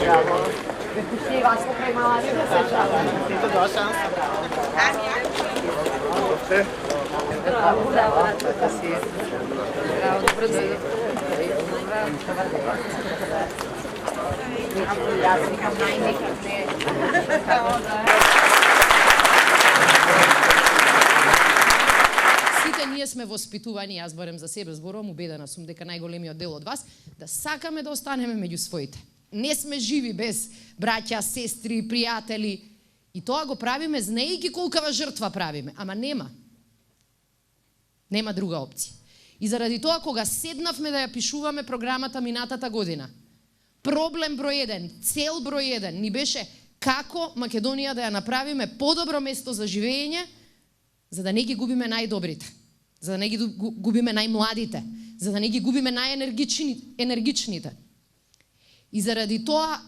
Браво. Ве вас покрај мала риба се шала. Ето тоа шанса. Браво, браво, така си. Браво, добро дојде. Јас викам најнекак не. Сите ние сме воспитувани, јас барем за себе зборувам, убедена сум дека најголемиот дел од вас, да сакаме да останеме меѓу своите. Не сме живи без браќа, сестри, пријатели. И тоа го правиме знаејќи колкава жртва правиме, ама нема. Нема друга опција. И заради тоа, кога седнавме да ја пишуваме програмата минатата година, проблем број 1, цел број 1, ни беше како Македонија да ја направиме подобро место за живење, за да не ги губиме најдобрите, за да не ги губиме најмладите, за да не ги губиме најенергичните. И заради тоа,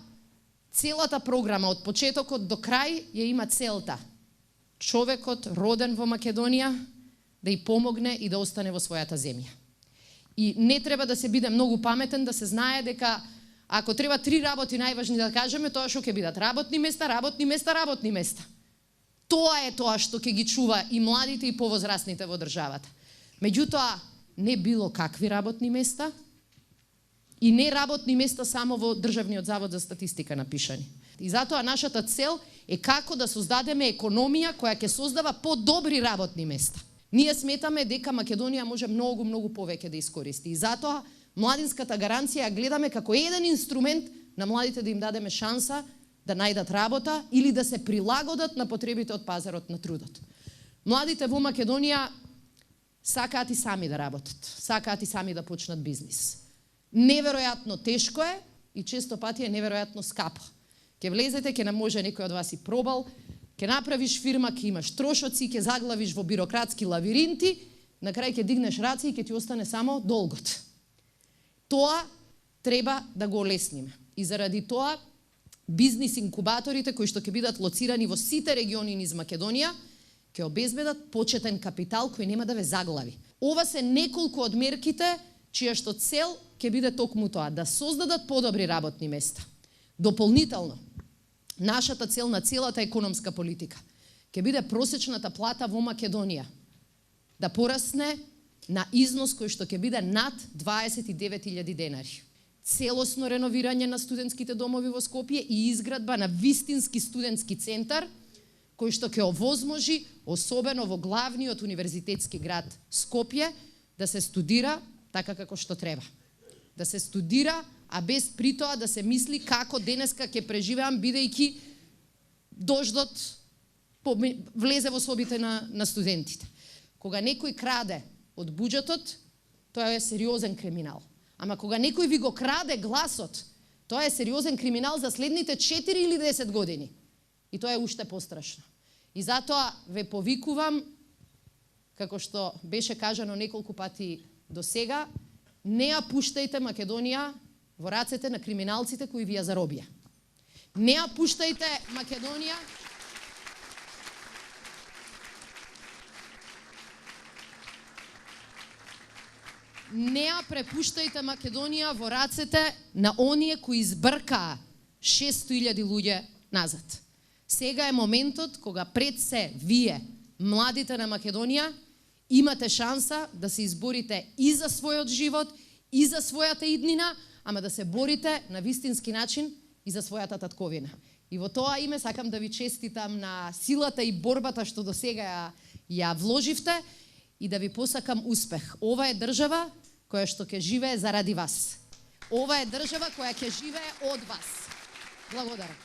целата програма од почетокот до крај ја има целта. Човекот роден во Македонија да ја помогне и да остане во својата земја. И не треба да се биде многу паметен да се знае дека ако треба 3 работи најважни да кажеме, тоа што ќе бидат работни места, работни места, работни места. Тоа е тоа што ќе ги чува и младите и повозрастните во државата. Меѓутоа, не било какви работни места и не работни места само во Државниот завод за статистика напишани. И затоа нашата цел е како да создадеме економија која ќе создава подобри работни места. Ние сметаме дека Македонија може многу повеќе да искористи. И затоа младинската гаранција ја гледаме како еден инструмент на младите да им дадеме шанса да најдат работа или да се прилагодат на потребите од пазарот на трудот. Младите во Македонија сакаат и сами да работат, сакаат и сами да почнат бизнис. Неверојатно тешко е и често пати е неверојатно скапо. Ке влезете, ке не може некој од вас и пробал, ке направиш фирма, ке имаш трошоци, ке заглавиш во бирократски лавиринти, на крај ке дигнеш раци и ке ти остане само долгот. Тоа треба да го олесниме. И заради тоа, бизнис инкубаторите кои што ќе бидат лоцирани во сите региони низ Македонија, ќе обезбедат почетен капитал кој нема да ве заглави. Ова се неколку од мерките чија што цел ќе биде токму тоа, да создадат подобри работни места. Дополнително, нашата цел на целата економска политика ќе биде просечната плата во Македонија да порасне на износ кој што ќе биде над 29.000 денари. Целосно реновирање на студентските домови во Скопје и изградба на вистински студентски центар кој што ќе овозможи, особено во главниот универзитетски град Скопје, да се студира така како што треба. Да се студира, а без при тоа да се мисли како денеска ќе преживеам бидејќи дождот влезе во собите на студентите. Кога некој краде од буџетот, тоа е сериозен криминал. Ама кога некој ви го краде гласот, тоа е сериозен криминал за следните 4 или 10 години. И тоа е уште пострашно. И затоа ве повикувам, како што беше кажано неколку пати до сега, не ја пуштајте Македонија во рацете на криминалците кои ви ја заробија. Не ја пуштајте Македонија Не ја препуштајте Македонија во рацете на оние кои избркаа 600.000 луѓе назад. Сега е моментот кога пред се вие, младите на Македонија, имате шанса да се изборите и за својот живот, и за својата иднина, ама да се борите на вистински начин и за својата татковина. И во тоа име сакам да ви честитам на силата и борбата што до сега ја вложивте и да ви посакам успех. Ова е држава која што ќе живее заради вас. Ова е држава која ќе живее од вас. Благодарам.